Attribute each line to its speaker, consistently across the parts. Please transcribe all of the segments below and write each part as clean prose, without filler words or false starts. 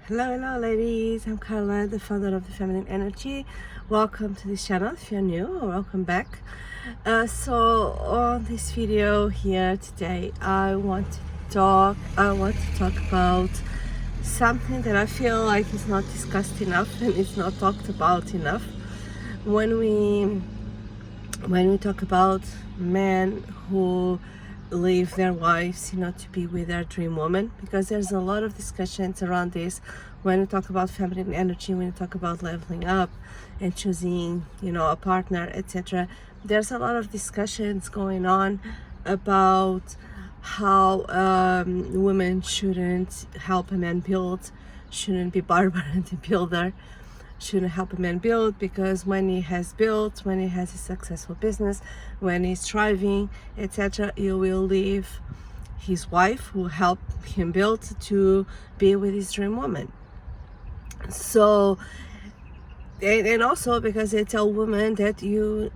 Speaker 1: Hello ladies, I'm Carla, the founder of the Feminine Energy. Welcome to this channel if you're new, or welcome back. So on this video here today, I want to talk about something that I feel like is not discussed enough and it's not talked about enough. When we talk about men who leave their wives, to be with their dream woman, because there's a lot of discussions around this when we talk about feminine energy, when we talk about leveling up and choosing, a partner, etc. There's a lot of discussions going on about how women shouldn't help a man build, shouldn't be Barbara the builder, shouldn't help a man build, because when he has built, when he has a successful business, when he's thriving, etc., he will leave his wife who helped him build to be with his dream woman. So, and also because they tell women that you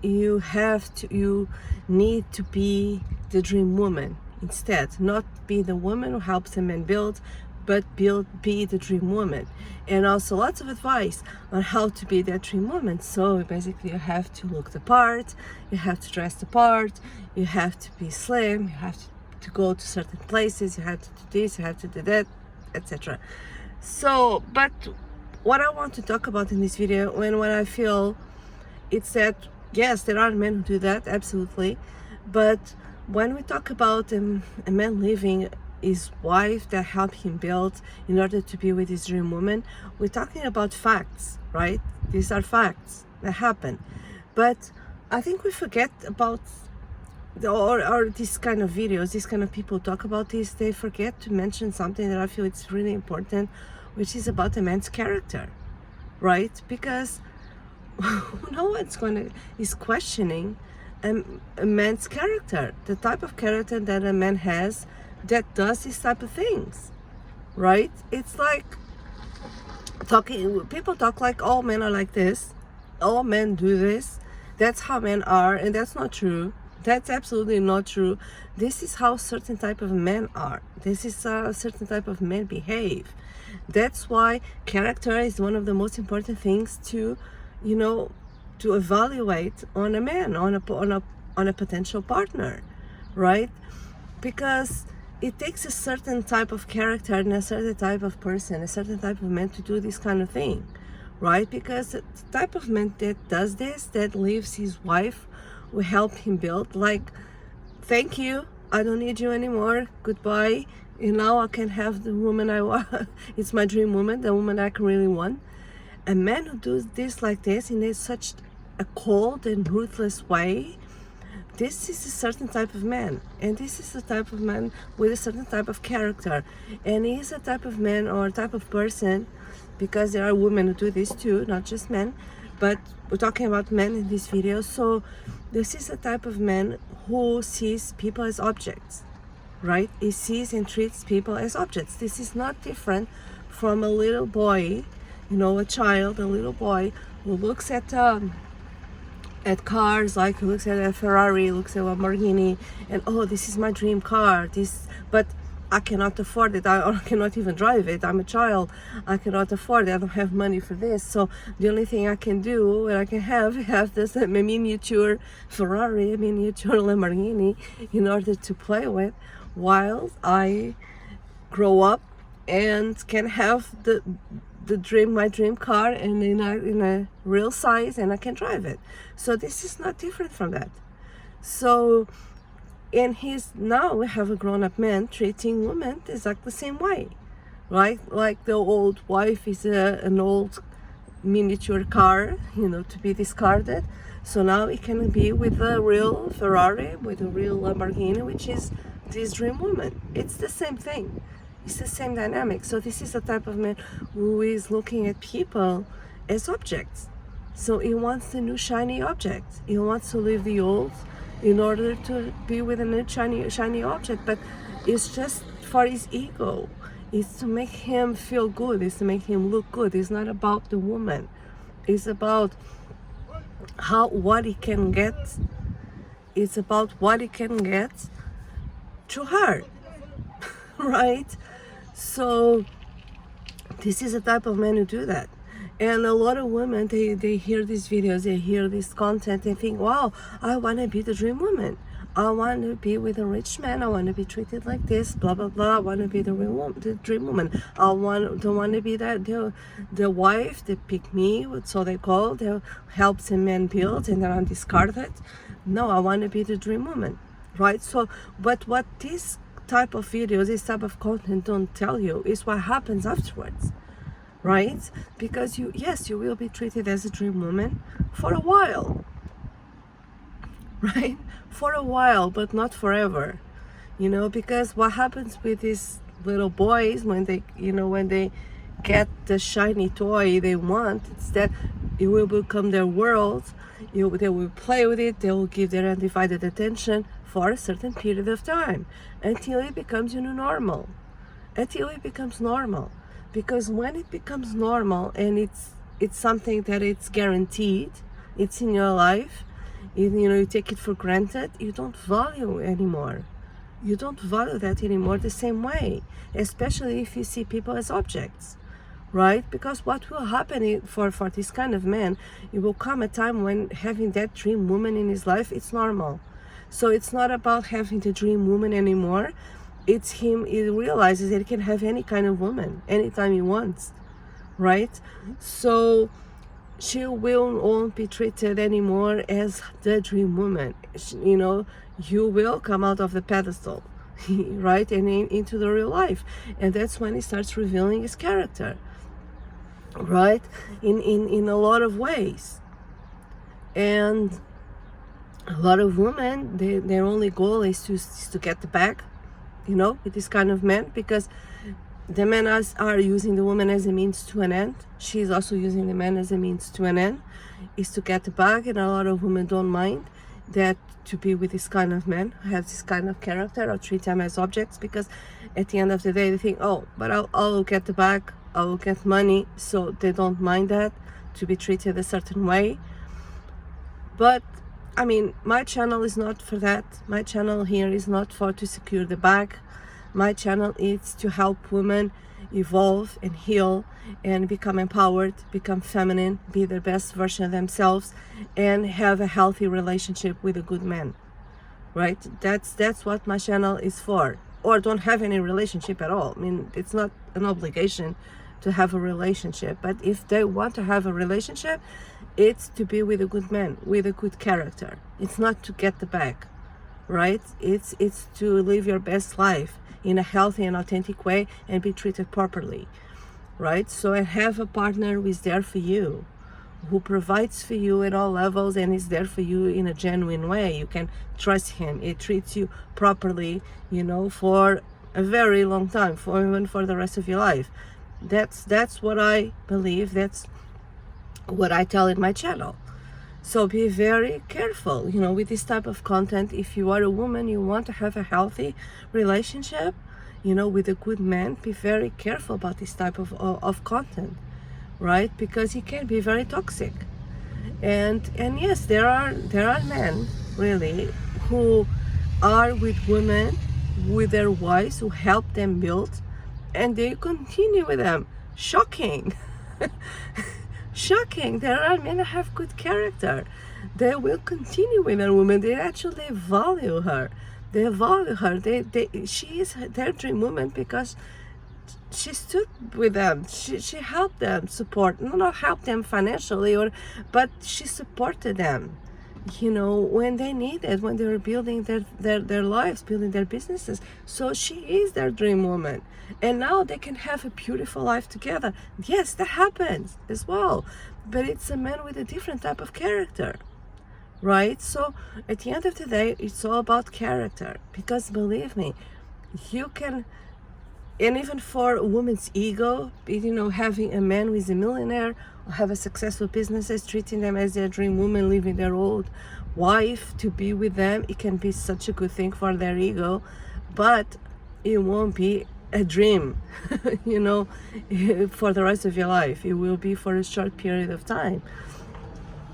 Speaker 1: need to be the dream woman instead, not be the woman who helps a man build, but be the dream woman. And also lots of advice on how to be that dream woman. So basically you have to look the part, you have to dress the part, you have to be slim, you have to go to certain places, you have to do this, you have to do that, etc. So, but what I want to talk about in this video, and what I feel, it's that yes, there are men who do that, absolutely, but when we talk about a man leaving his wife that helped him build in order to be with his dream woman, we're talking about facts, right? These are facts that happen. But I think we forget about or this kind of videos, this kind of people talk about this, they forget to mention something that I feel it's really important, which is about a man's character, right? Because no one's is questioning a man's character, the type of character that a man has that does this type of things, right? It's like people talk like all men are like this, all men do this, that's how men are, and that's not true. That's absolutely not true. This is how certain type of men are. This is how certain type of men behave. That's why character is one of the most important things to evaluate on a man, on a potential partner, right? Because it takes a certain type of character and a certain type of person, a certain type of man to do this kind of thing, right? Because the type of man that does this, that leaves his wife, will help him build, like, thank you, I don't need you anymore, goodbye, now I can have the woman I want. It's my dream woman, the woman I can really want. A man who does this like this in such a cold and ruthless way, this is a certain type of man, and this is a type of man with a certain type of character, and he is a type of man or a type of person, because there are women who do this too, not just men, but we're talking about men in this video. So this is a type of man who sees people as objects, right? He sees and treats people as objects. This is not different from a little boy, a child, a little boy who looks at cars, like he looks at a Ferrari, looks at a Lamborghini, and oh, this is my dream car, but I cannot afford it, I cannot even drive it, I'm a child, I cannot afford it, I don't have money for this, so the only thing I can do, and I can have this a miniature Ferrari, a miniature Lamborghini, in order to play with, while I grow up and can have my dream car, and in a real size, and I can drive it. So this is not different from that. So, and now we have a grown-up man treating women exactly the same way, right? Like the old wife is an old miniature car, to be discarded. So now it can be with a real Ferrari, with a real Lamborghini, which is this dream woman. It's the same thing. It's the same dynamic. So this is the type of man who is looking at people as objects. So he wants the new shiny object. He wants to leave the old in order to be with a new shiny object. But it's just for his ego. It's to make him feel good. It's to make him look good. It's not about the woman. It's about what he can get. It's about what he can get through her, right? So This is the type of men who do that. And a lot of women, they hear these videos, they hear this content, they think, wow, I want to be the dream woman. I want to be with a rich man. I want to be treated like this, blah, blah, blah. I want to be the dream woman. Don't want to be the wife, the pick me, so they call, that helps a man build and then I'm discarded. No, I want to be the dream woman, right? So, but what this type of videos, this type of content don't tell you is what happens afterwards, right? Because you will be treated as a dream woman for a while, right? For a while, but not forever, because what happens with these little boys when they get the shiny toy they want, it's that it will become their world. They will play with it, they will give their undivided attention for a certain period of time until it becomes normal. Until it becomes normal. Because when it becomes normal and it's something that it's guaranteed, it's in your life, you take it for granted, you don't value anymore. You don't value that anymore the same way, especially if you see people as objects, right? Because what will happen for this kind of man, it will come a time when having that dream woman in his life, it's normal. So it's not about having the dream woman anymore. It's him, he realizes that he can have any kind of woman anytime he wants, right? So she won't be treated anymore as the dream woman. You will come out of the pedestal, right, and into the real life, and that's when he starts revealing his character, right, in a lot of ways. And a lot of women, their only goal is to get the bag, with this kind of men, because the men are using the woman as a means to an end. She's also using the man as a means to an end, is to get the bag. And a lot of women don't mind that, to be with this kind of men who have this kind of character, or treat them as objects, because at the end of the day they think, oh, but I'll get the bag, I will get money, so they don't mind that, to be treated a certain way. But I mean, my channel is not for that. My channel here is not to secure the bag. My channel is to help women evolve and heal and become empowered, become feminine, be their best version of themselves, and have a healthy relationship with a good man, right? That's what my channel is for. Or don't have any relationship at all. I mean, it's not an obligation to have a relationship, but if they want to have a relationship, it's to be with a good man, with a good character. It's not to get the bag, right? It's to live your best life in a healthy and authentic way and be treated properly, right? So I have a partner who is there for you, who provides for you at all levels and is there for you in a genuine way. You can trust him. It treats you properly, for a very long time, even for the rest of your life. That's what I believe. That's what I tell in my channel. So be very careful, with this type of content. If you are a woman, you want to have a healthy relationship, with a good man, be very careful about this type of content, right? Because it can be very toxic. And yes, there are men really who are with women, with their wives, who help them build, and they continue with them. Shocking. Shocking. There are men that have good character. They will continue with a woman. They actually value her. They value her. She is their dream woman because she stood with them. She helped them not help them financially, but she supported them, when they needed, when they were building their lives, building their businesses. So she is their dream woman. And now they can have a beautiful life together. Yes, that happens as well. But it's a man with a different type of character, right? So at the end of the day, it's all about character. Because believe me, you can, and even for a woman's ego, having a man who is a millionaire, or have a successful businesses, treating them as their dream woman, leaving their old wife to be with them, it can be such a good thing for their ego, but it won't be a dream, for the rest of your life. It will be for a short period of time,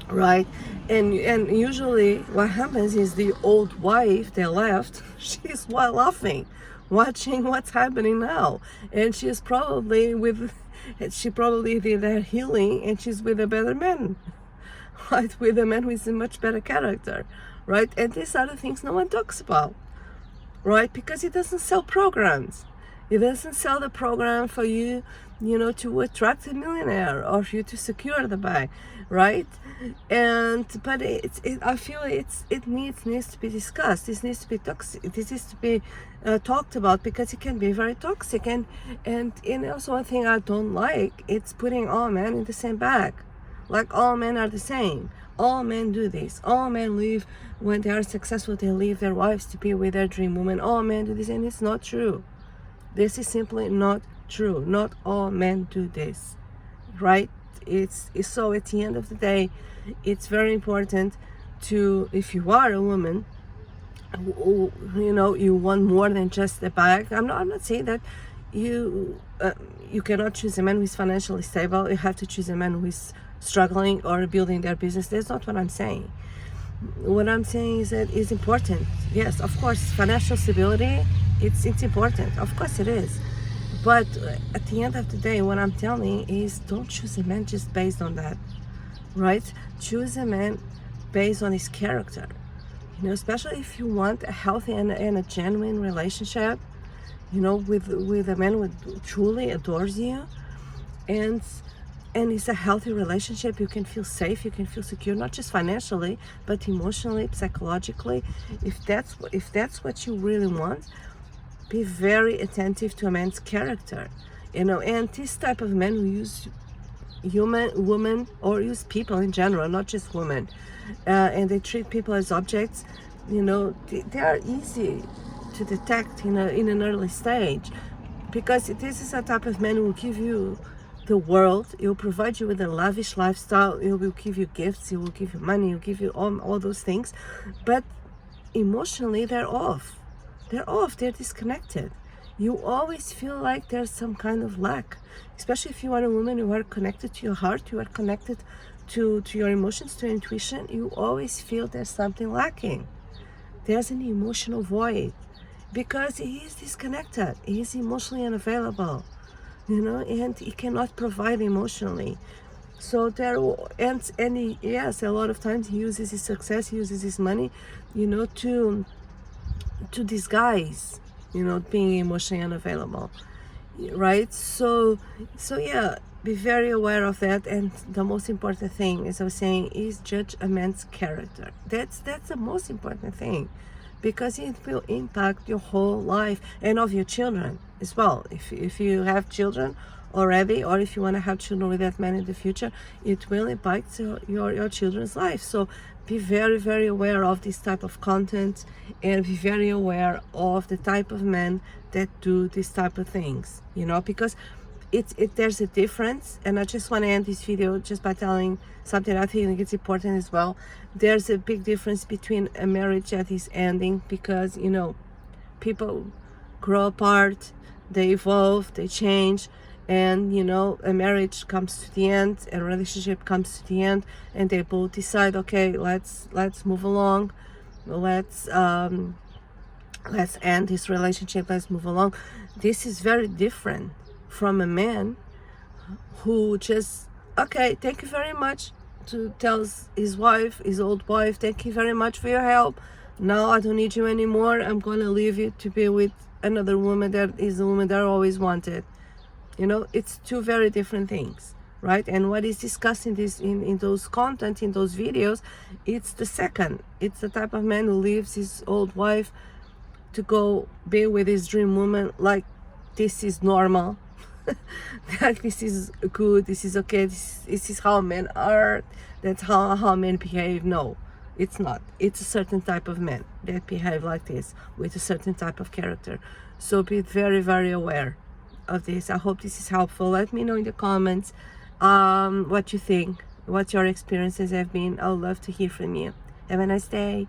Speaker 1: right? And usually what happens is the old wife that left, she's laughing, watching what's happening now, and she's probably with she probably did her healing and she's with a better man, right? With a man who is a much better character, right? And these are the things no one talks about, right? Because it doesn't sell programs. It doesn't sell the program for you, to attract a millionaire or for you to secure the bag, right? But I feel it needs to be discussed. This needs to be toxic. This needs to be talked about, because it can be very toxic. And also one thing I don't like, it's putting all men in the same bag, like all men are the same. All men do this. All men leave when they are successful. They leave their wives to be with their dream woman. All men do this, and it's not true. This is simply not true. Not all men do this, right? It's so at the end of the day, it's very important to, if you are a woman, you want more than just a bag. I'm not saying that you cannot choose a man who is financially stable. You have to choose a man who is struggling or building their business. That's not what I'm saying. What I'm saying is that it's important. Yes, of course, financial stability, it's important. Of course it is. But at the end of the day, what I'm telling is, don't choose a man just based on that, right? Choose a man based on his character. Especially if you want a healthy and a genuine relationship, with a man who truly adores you, and it's a healthy relationship. You can feel safe, you can feel secure, not just financially, but emotionally, psychologically. If that's what you really want, be very attentive to a man's character, and this type of men who use women, or use people in general, not just women, and they treat people as objects, they are easy to detect in an early stage, because this is a type of man who will give you the world. It will provide you with a lavish lifestyle. It will give you gifts. It will give you money. It will give you all those things, but emotionally they're off. They're disconnected. You always feel like there's some kind of lack, especially if you are a woman. You are connected to your heart, you are connected to your emotions, to your intuition. You always feel there's something lacking. There's an emotional void, because he is disconnected. He is emotionally unavailable, and he cannot provide emotionally. So yes, a lot of times he uses his success, he uses his money, to disguise, being emotionally unavailable, right? So yeah, be very aware of that. And the most important thing, as I was saying, is judge a man's character. That's the most important thing, because it will impact your whole life and of your children as well. If you have children already, or if you want to have children with that man in the future, it will impact your children's life. So be very, very aware of this type of content, and be very aware of the type of men that do this type of things, because there's a difference. And I just want to end this video just by telling something I think it's important as well. There's a big difference between a marriage that is ending because, people grow apart, they evolve, they change, and a marriage comes to the end, a relationship comes to the end, and they both decide, okay, let's move along, let's end this relationship, let's move along. This is very different from a man who just, okay, thank you very much, tells his wife, his old wife, thank you very much for your help, now I don't need you anymore, I'm gonna leave you to be with another woman that is the woman that I always wanted. It's two very different things, right? And what is discussed in those content, in those videos, it's the second. It's the type of man who leaves his old wife to go be with his dream woman, like this is normal, like this is good, this is okay, this is how men are, that's how men behave. No, it's not. It's a certain type of men that behave like this, with a certain type of character. So be very, very aware of this. I hope this is helpful. Let me know in the comments what you think, what your experiences have been. I would love to hear from you. Have a nice day.